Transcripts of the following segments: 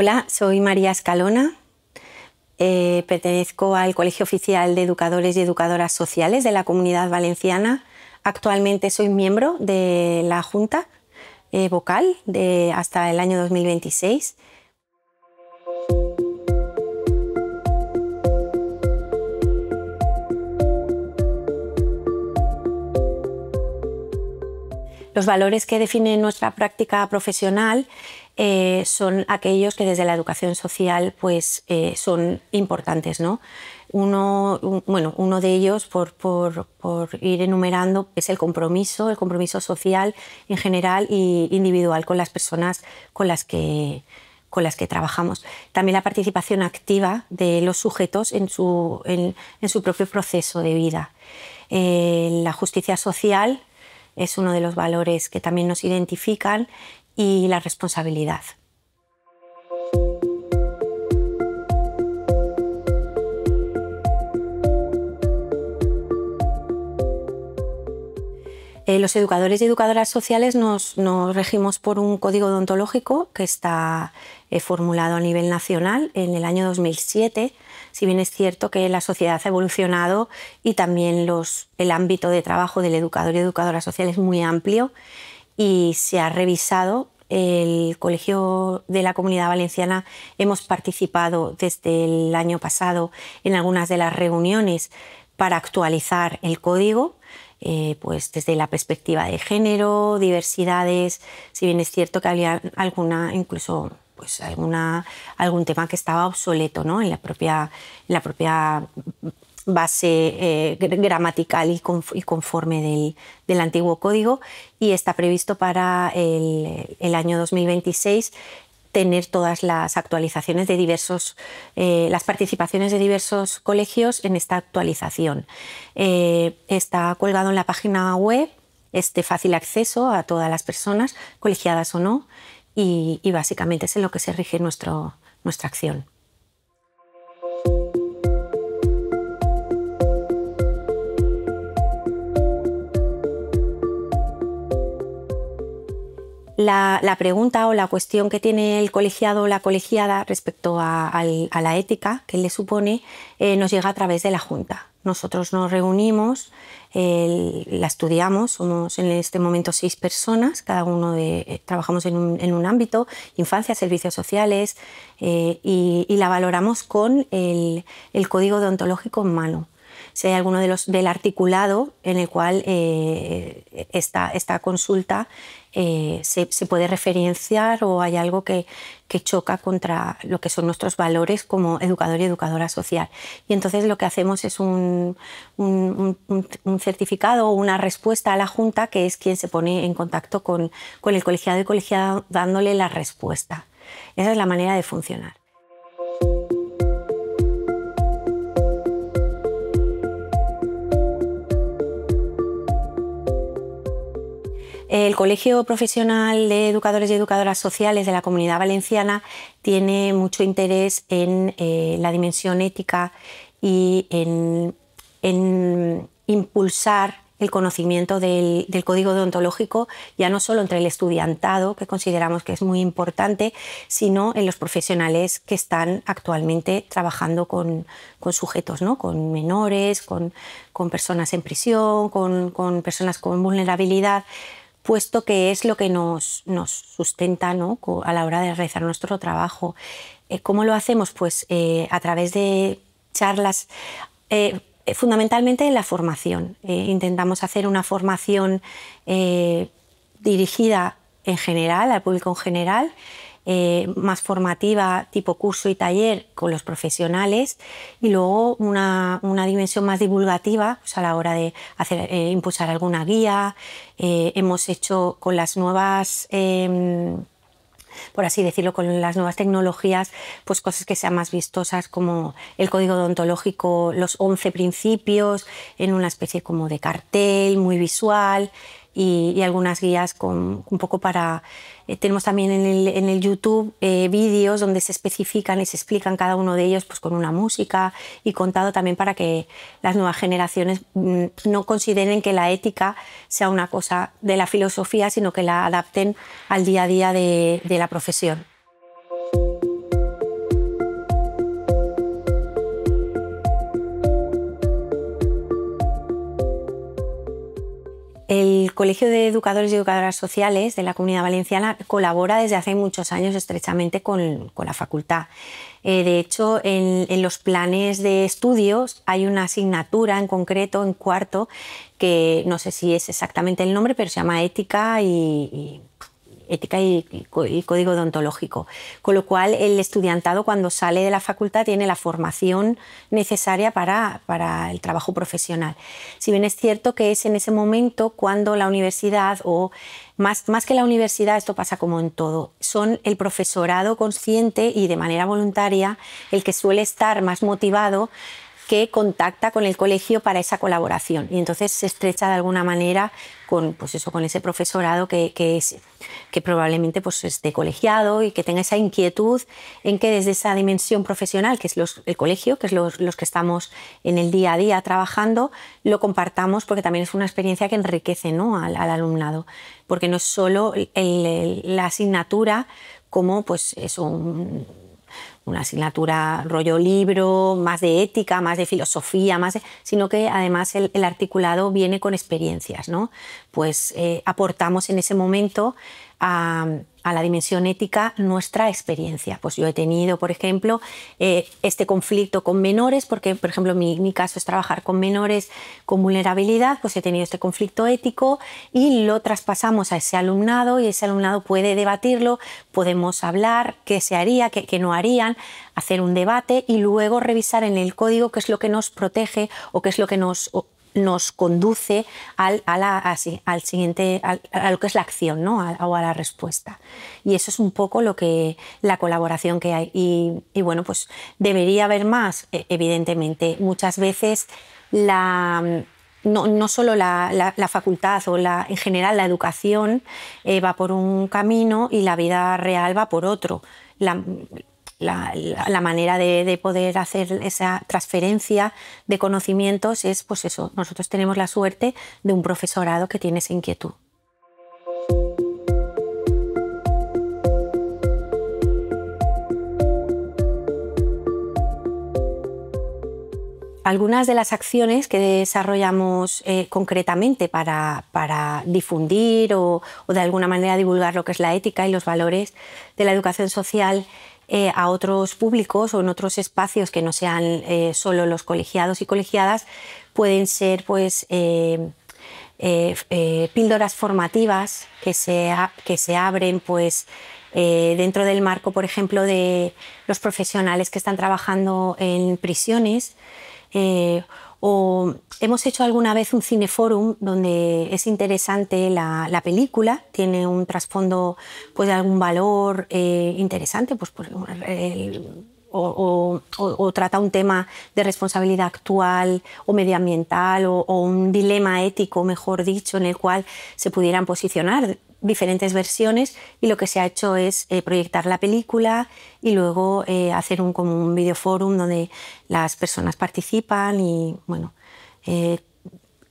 Hola, soy María Escalona, pertenezco al Colegio Oficial de Educadores y Educadoras Sociales de la Comunidad Valenciana. Actualmente soy miembro de la Junta vocal hasta el año 2026. Los valores que definen nuestra práctica profesional son aquellos que desde la educación social pues, son importantes, ¿no? Uno de ellos, por ir enumerando, es el compromiso social en general y individual con las personas con las que trabajamos. También la participación activa de los sujetos en su propio proceso de vida. La justicia social es uno de los valores que también nos identifican, y la responsabilidad. Los educadores y educadoras sociales nos regimos por un código deontológico que está formulado a nivel nacional en el año 2007. Si bien es cierto que la sociedad ha evolucionado y también el ámbito de trabajo del educador y educadora social es muy amplio, y se ha revisado. El Colegio de la Comunidad Valenciana hemos participado desde el año pasado en algunas de las reuniones para actualizar el código, pues desde la perspectiva de género, diversidades. Si bien es cierto que había algún tema que estaba obsoleto, ¿no? en la propia base gramatical y conforme del antiguo código, y está previsto para el año 2026 tener todas las actualizaciones de las participaciones de diversos colegios en esta actualización. Está colgado en la página web, es de fácil acceso a todas las personas, colegiadas o no, y básicamente es en lo que se rige nuestra acción. La pregunta o la cuestión que tiene el colegiado o la colegiada respecto a la ética que le supone nos llega a través de la Junta. Nosotros nos reunimos, la estudiamos, somos en este momento 6 personas, cada uno trabajamos en un ámbito, infancia, servicios sociales, y la valoramos con el código deontológico en mano. Si hay alguno del articulado en el cual esta consulta se puede referenciar, o hay algo que choca contra lo que son nuestros valores como educador y educadora social. Y entonces lo que hacemos es un certificado o una respuesta a la Junta, que es quien se pone en contacto con el colegiado y colegiada dándole la respuesta. Esa es la manera de funcionar. El Colegio Profesional de Educadores y Educadoras Sociales de la Comunidad Valenciana tiene mucho interés en la dimensión ética y en impulsar el conocimiento del código deontológico, ya no solo entre el estudiantado, que consideramos que es muy importante, sino en los profesionales que están actualmente trabajando con sujetos, ¿no? Con menores, con personas en prisión, con personas con vulnerabilidad, puesto que es lo que nos sustenta, ¿no? A la hora de realizar nuestro trabajo. ¿Cómo lo hacemos? Pues a través de charlas, fundamentalmente en la formación. Intentamos hacer una formación dirigida en general, al público en general, más formativa, tipo curso y taller con los profesionales, y luego una dimensión más divulgativa, pues a la hora de impulsar alguna guía. Hemos hecho con las nuevas, por así decirlo, con las nuevas tecnologías, pues cosas que sean más vistosas, como el código deontológico, los 11 principios, en una especie como de cartel muy visual, y algunas guías un poco para... tenemos también en el YouTube vídeos donde se especifican y se explican cada uno de ellos, pues con una música y contado también, para que las nuevas generaciones no consideren que la ética sea una cosa de la filosofía, sino que la adapten al día a día de la profesión. Colegio de Educadores y Educadoras Sociales de la Comunidad Valenciana colabora desde hace muchos años estrechamente con la facultad. De hecho, en los planes de estudios hay una asignatura en concreto, en cuarto, que no sé si es exactamente el nombre, pero se llama Ética y Código Deontológico, con lo cual el estudiantado cuando sale de la facultad tiene la formación necesaria para el trabajo profesional. Si bien es cierto que es en ese momento cuando la universidad, o más que la universidad, esto pasa como en todo, son el profesorado consciente y de manera voluntaria el que suele estar más motivado, que contacta con el colegio para esa colaboración, y entonces se estrecha de alguna manera con, pues eso, con ese profesorado que probablemente pues esté colegiado y que tenga esa inquietud en que desde esa dimensión profesional, que es el colegio, que es los que estamos en el día a día trabajando, lo compartamos, porque también es una experiencia que enriquece, ¿no?, al alumnado, porque no es solo la asignatura como pues eso, una asignatura rollo libro, más de ética, más de filosofía, sino que además el articulado viene con experiencias, ¿no? Pues aportamos en ese momento a la dimensión ética nuestra experiencia. Pues yo he tenido, por ejemplo, este conflicto con menores, porque, por ejemplo, mi caso es trabajar con menores con vulnerabilidad, pues he tenido este conflicto ético y lo traspasamos a ese alumnado, y ese alumnado puede debatirlo, podemos hablar qué se haría, qué no harían, hacer un debate y luego revisar en el código qué es lo que nos protege o qué es lo que nos conduce al siguiente, a lo que es la acción, ¿no?, o a la respuesta. Y eso es un poco la colaboración que hay. Y bueno, pues debería haber más, evidentemente. Muchas veces no solo la facultad o en general la educación va por un camino y la vida real va por otro. La manera de poder hacer esa transferencia de conocimientos es, pues eso, nosotros tenemos la suerte de un profesorado que tiene esa inquietud. Algunas de las acciones que desarrollamos concretamente para difundir o de alguna manera divulgar lo que es la ética y los valores de la educación social a otros públicos o en otros espacios que no sean solo los colegiados y colegiadas, pueden ser pues píldoras formativas que se abren pues dentro del marco, por ejemplo, de los profesionales que están trabajando en prisiones. O hemos hecho alguna vez un cineforum donde es interesante la película, tiene un trasfondo pues, de algún valor interesante, pues, o trata un tema de responsabilidad actual o medioambiental o un dilema ético, mejor dicho, en el cual se pudieran posicionar diferentes versiones, y lo que se ha hecho es proyectar la película y luego hacer como un videoforum donde las personas participan y bueno,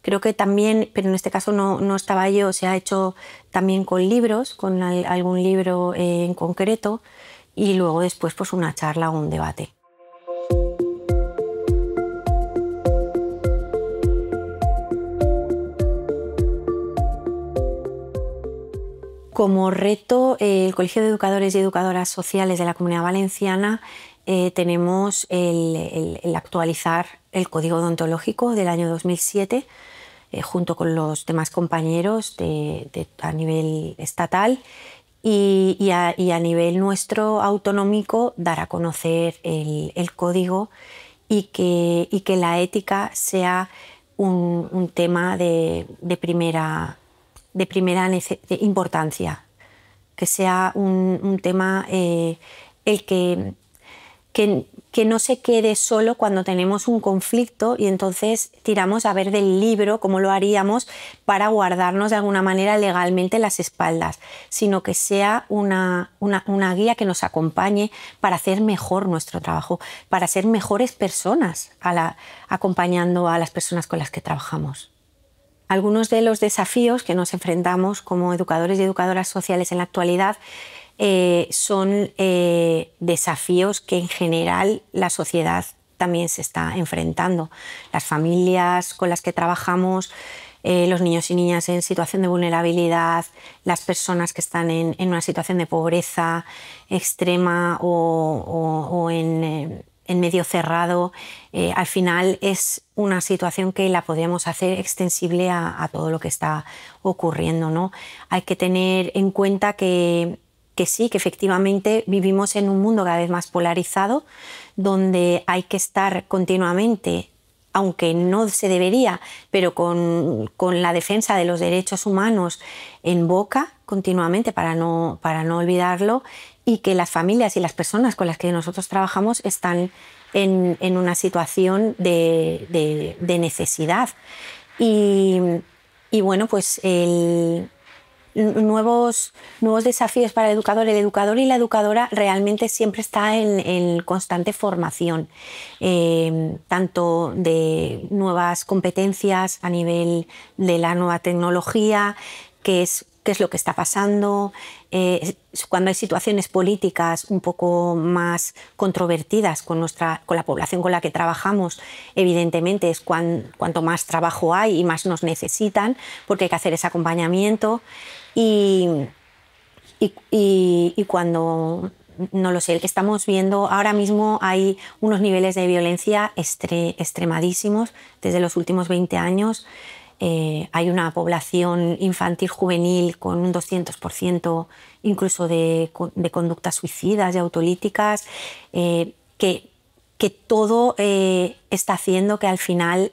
creo que también, pero en este caso no estaba yo, se ha hecho también con libros, con algún libro en concreto, y luego después pues una charla o un debate. Como reto, el Colegio de Educadores y Educadoras Sociales de la Comunidad Valenciana tenemos el actualizar el Código Deontológico del año 2007 junto con los demás compañeros a nivel estatal y a nivel nuestro autonómico dar a conocer el código y que la ética sea un tema de primera importancia, que sea un tema el que no se quede solo cuando tenemos un conflicto y entonces tiramos a ver del libro cómo lo haríamos para guardarnos de alguna manera legalmente las espaldas, sino que sea una guía que nos acompañe para hacer mejor nuestro trabajo, para ser mejores personas acompañando a las personas con las que trabajamos. Algunos de los desafíos que nos enfrentamos como educadores y educadoras sociales en la actualidad son desafíos que en general la sociedad también se está enfrentando. Las familias con las que trabajamos los niños y niñas en situación de vulnerabilidad, las personas que están en una situación de pobreza extrema o en medio cerrado, al final es una situación que la podríamos hacer extensible a todo lo que está ocurriendo, ¿no? Hay que tener en cuenta que sí, que efectivamente vivimos en un mundo cada vez más polarizado, donde hay que estar continuamente, aunque no se debería, pero con la defensa de los derechos humanos en boca continuamente para no olvidarlo, y que las familias y las personas con las que nosotros trabajamos están en una situación de necesidad. Y bueno, pues nuevos desafíos para el educador. El educador y la educadora realmente siempre está en constante formación, tanto de nuevas competencias a nivel de la nueva tecnología, qué es lo que está pasando, cuando hay situaciones políticas un poco más controvertidas con la población con la que trabajamos, evidentemente es cuanto más trabajo hay y más nos necesitan, porque hay que hacer ese acompañamiento. Y cuando, no lo sé, estamos viendo ahora mismo hay unos niveles de violencia extremadísimos desde los últimos 20 años. Hay una población infantil juvenil con un 200% incluso de conductas suicidas y autolíticas, que todo está haciendo que al final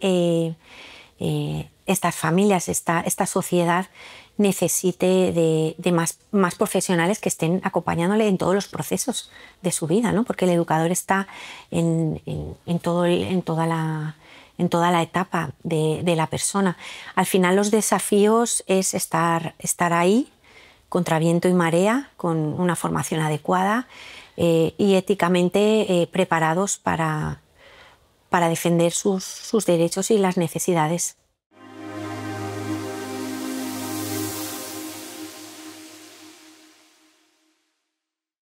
estas familias, esta sociedad necesite de más profesionales que estén acompañándole en todos los procesos de su vida, ¿no? Porque el educador está en toda la etapa de la persona. Al final los desafíos es estar ahí contra viento y marea, con una formación adecuada y éticamente preparados para defender sus derechos y las necesidades.